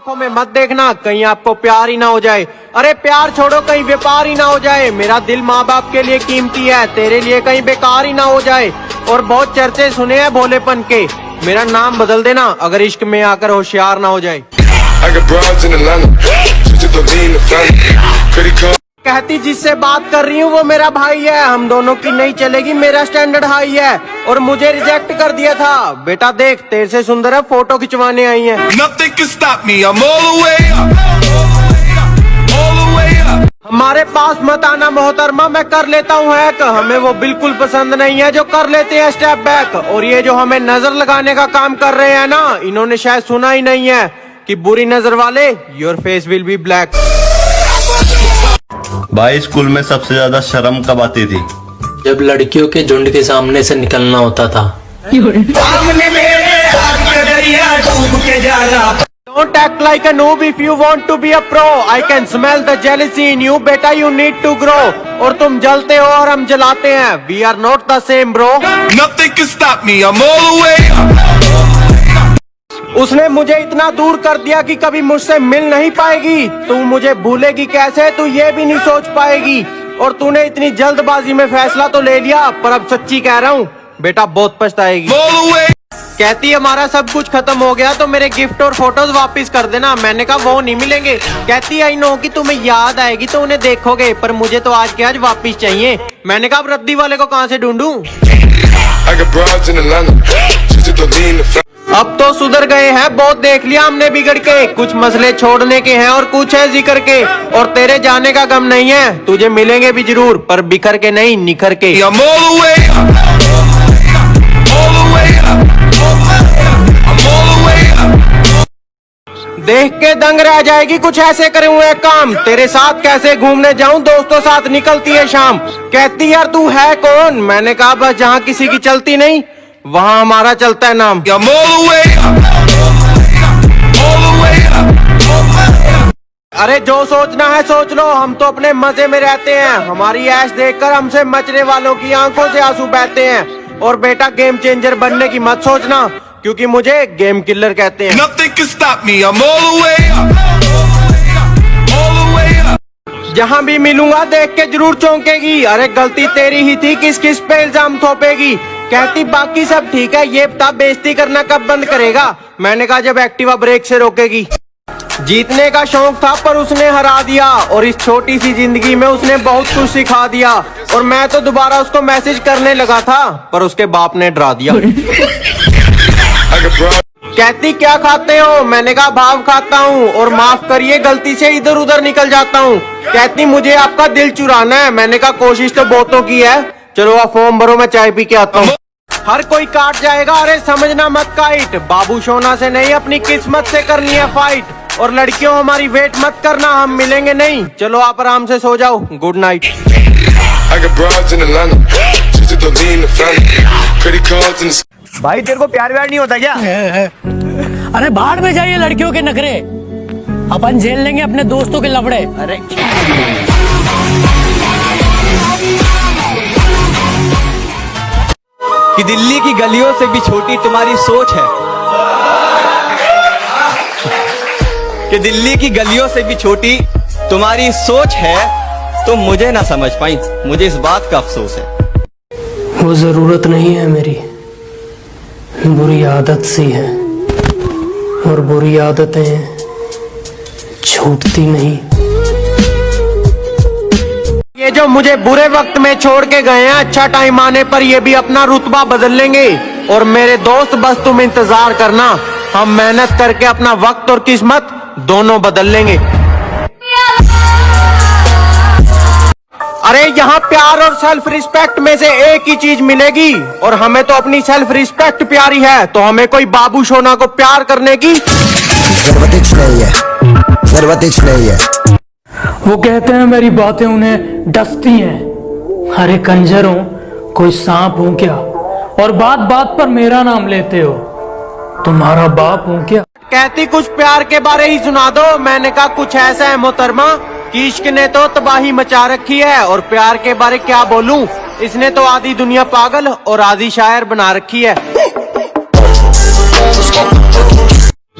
आंखों में मत देखना कहीं आपको प्यार ही ना हो जाए। अरे प्यार छोड़ो कहीं व्यापार ही ना हो जाए। मेरा दिल माँ बाप के लिए कीमती है, तेरे लिए कहीं बेकार ही ना हो जाए। और बहुत चर्चे सुने हैं भोलेपन के, मेरा नाम बदल देना अगर इश्क में आकर होशियार ना हो जाए। कहती जिससे बात कर रही हूँ वो मेरा भाई है, हम दोनों की नहीं चलेगी, मेरा स्टैंडर्ड हाई है। और मुझे रिजेक्ट कर दिया था। बेटा देख तेरे से सुंदर है, फोटो खिंचवाने आई है। हमारे पास मत आना मोहतरमा, मैं कर लेता हूँ हैक। हमें वो बिल्कुल पसंद नहीं है जो कर लेते हैं स्टेप बैक। और ये जो हमें नजर लगाने का काम कर रहे हैं ना, इन्होंने शायद सुना ही नहीं है कि बुरी नजर वाले your face will be black. भाई स्कूल में सबसे ज्यादा शर्म कब आती थी? जब लड़कियों के झुंड के सामने से निकलना होता था। Don't act like a noob if you want to be a pro. I can smell the jealousy in you, बेटा you need to grow. और तुम जलते हो और हम जलाते हैं, we are not the same bro. Nothing can stop me, I'm all the way up. उसने मुझे इतना दूर कर दिया कि कभी मुझसे मिल नहीं पाएगी। तू मुझे भूलेगी कैसे, तू ये भी नहीं सोच पाएगी। और तूने इतनी जल्दबाजी में फैसला तो ले लिया, पर अब सच्ची कह रहा हूँ बेटा बहुत पछताएगी। कहती हमारा सब कुछ खत्म हो गया तो मेरे गिफ्ट और फोटोज वापस कर देना। मैंने कहा वो नहीं मिलेंगे। कहती आई नो कि तुम्हें याद आएगी तो उन्हें देखोगे, पर मुझे तो आज के आज वापस चाहिए। मैंने कहा अब रद्दी वाले को कहाँ से ढूंढूं? अब तो सुधर गए हैं, बहुत देख लिया हमने बिगड़ के। कुछ मसले छोड़ने के हैं और कुछ है जिक्र के। और तेरे जाने का गम नहीं है, तुझे मिलेंगे भी जरूर, पर बिखर के नहीं निखर के। देख के दंग रह जाएगी, कुछ ऐसे करे हुए काम। तेरे साथ कैसे घूमने जाऊं, दोस्तों साथ निकलती है शाम। कहती यार तू है कौन? मैंने कहा बस जहाँ किसी की चलती नहीं वहाँ हमारा चलता है नाम। अरे जो सोचना है सोच लो, हम तो अपने मजे में रहते हैं। हमारी ऐश देखकर हमसे मचने वालों की आंखों से आंसू बहते हैं। और बेटा गेम चेंजर बनने की मत सोचना, क्योंकि मुझे गेम किलर कहते हैं। जहाँ भी मिलूंगा देख के जरूर चौंकेगी। अरे गलती तेरी ही थी, किस किस पे इल्जाम थोपेगी। कहती बाकी सब ठीक है, ये बता बेइज्जती करना कब बंद करेगा? मैंने कहा जब एक्टिवा ब्रेक से रोकेगी। जीतने का शौक था पर उसने हरा दिया, और इस छोटी सी जिंदगी में उसने बहुत कुछ सिखा दिया। और मैं तो दोबारा उसको मैसेज करने लगा था, पर उसके बाप ने डरा दिया। कहती क्या खाते हो? मैंने कहा भाव खाता हूँ, और माफ करिए गलती से इधर उधर निकल जाता हूँ। कहती मुझे आपका दिल चुराना है। मैंने कहा कोशिश तो बहुतों की है, चलो आप फॉर्म भरो मैं चाय पी के आता हूँ। हर कोई काट जाएगा, अरे समझना मत काइट। बाबू सोना से नहीं अपनी किस्मत से करनी है फाइट। और लड़कियों हमारी वेट मत करना, हम मिलेंगे नहीं, चलो आप आराम से सो जाओ, गुड नाइट। भाई तेरे को प्यार व्यार नहीं होता क्या? अरे बाहर में जाइए लड़कियों के नखरे, अपन झेल लेंगे अपने दोस्तों के लफड़े। अरे कि दिल्ली की गलियों से भी छोटी तुम्हारी सोच है, कि दिल्ली की गलियों से भी छोटी तुम्हारी सोच है, तुम मुझे ना समझ पाई, मुझे इस बात का अफसोस है। वो जरूरत नहीं है मेरी, बुरी आदत सी है, और बुरी आदतें छूटती नहीं। ये जो मुझे बुरे वक्त में छोड़ के गए हैं, अच्छा टाइम आने पर ये भी अपना रुतबा बदल लेंगे। और मेरे दोस्त बस तुम इंतजार करना, हम मेहनत करके अपना वक्त और किस्मत दोनों बदल लेंगे। अरे यहाँ प्यार और सेल्फ रिस्पेक्ट में से एक ही चीज मिलेगी, और हमें तो अपनी सेल्फ रिस्पेक्ट प्यारी है, तो हमें कोई बाबू सोना को प्यार करने की जरूरत नहीं है। वो कहते हैं मेरी बातें उन्हें डसती हैं। अरे कंजरों, कोई सांप हूँ क्या? और बात बात पर मेरा नाम लेते हो, तुम्हारा बाप हूँ क्या? कहती कुछ प्यार के बारे ही सुना दो। मैंने कहा कुछ ऐसा है मोहतरमा कि इश्क ने तो तबाही मचा रखी है, और प्यार के बारे क्या बोलूं, इसने तो आधी दुनिया पागल और आधी शायर बना रखी है।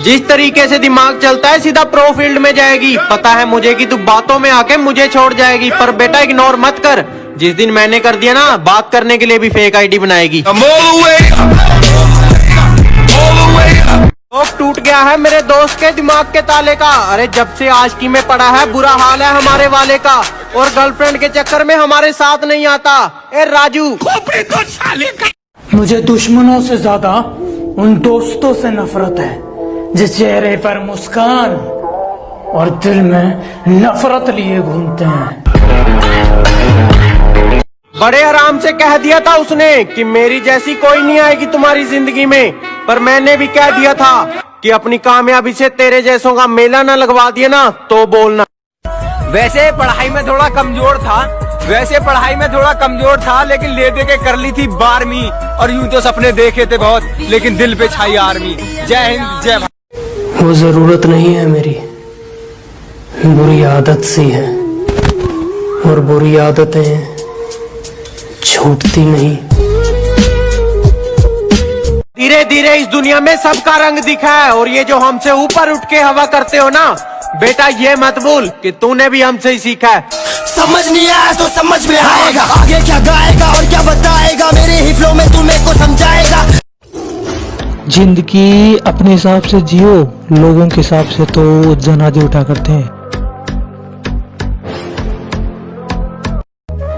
जिस तरीके से दिमाग चलता है सीधा प्रो फील्ड में जाएगी। पता है मुझे कि तू बातों में आके मुझे छोड़ जाएगी, पर बेटा इग्नोर मत कर। जिस दिन मैंने कर दिया ना, बात करने के लिए भी फेक आईडी बनाएगी। I'm all the way up. All the way up. लोग टूट गया है मेरे दोस्त के दिमाग के ताले का। अरे जब से आशिकी में पड़ा है बुरा हाल है हमारे वाले का, और गर्लफ्रेंड के चक्कर में हमारे साथ नहीं आता। ए राजू, मुझे दुश्मनों से ज्यादा उन दोस्तों से नफरत है जिस चेहरे पर मुस्कान और दिल में नफरत लिए घूमते हैं। बड़े आराम से कह दिया था उसने कि मेरी जैसी कोई नहीं आएगी तुम्हारी जिंदगी में, पर मैंने भी कह दिया था कि अपनी कामयाबी से तेरे जैसों का मेला ना लगवा दिया ना तो बोलना। वैसे पढ़ाई में थोड़ा कमजोर था, लेकिन ले दे के कर ली थी 12वीं, और यूं तो सपने देखे थे बहुत, लेकिन दिल पे छाई आर्मी। जय हिंद जय भारत। वो जरूरत नहीं है मेरी, बुरी आदत सी है, और बुरी आदतें छूटती नहीं। धीरे धीरे इस दुनिया में सबका रंग दिखा है, और ये जो हमसे ऊपर उठ के हवा करते हो ना बेटा, ये मत भूल कि तूने भी हमसे ही सीखा है। समझ नहीं आया तो समझ में आएगा, आगे क्या गाएगा और क्या बताएगा, मेरे ही फ्लो में तू मेरे को समझाएगा। जिंदगी अपने हिसाब से जियो, लोगों के हिसाब से तो जनाजे उठा करते हैं।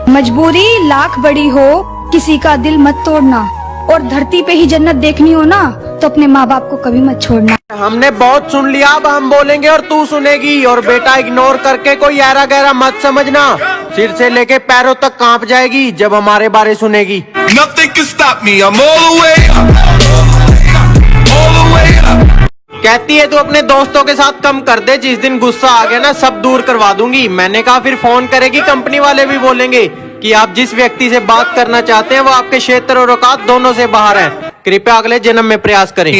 मजबूरी लाख बड़ी हो, किसी का दिल मत तोड़ना, और धरती पे ही जन्नत देखनी हो ना तो अपने माँ बाप को कभी मत छोड़ना। हमने बहुत सुन लिया, अब हम बोलेंगे और तू सुनेगी। और बेटा इग्नोर करके कोई ऐरा गहरा मत समझना, सिर से लेके पैरों तक कांप जाएगी जब हमारे बारे सुनेगी। Nothing can stop me. I'm all the way up. All the way up. कहती है तू अपने दोस्तों के साथ कम कर दे, जिस दिन गुस्सा आ गया ना सब दूर करवा दूंगी। मैंने कहा फिर फोन करेगी, कंपनी वाले भी बोलेंगे कि आप जिस व्यक्ति से बात करना चाहते हैं वो आपके क्षेत्र और औकात दोनों से बाहर है, कृपया अगले जन्म में प्रयास करें।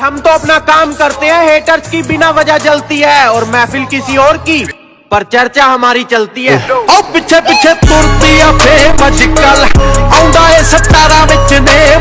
हम तो अपना काम करते हैं, हेटर्स की बिना वजह जलती है, और महफिल किसी और की पर चर्चा हमारी चलती है। और पीछे पीछे तुरती आ बे मजकल, आउंदा ए 17 विच ने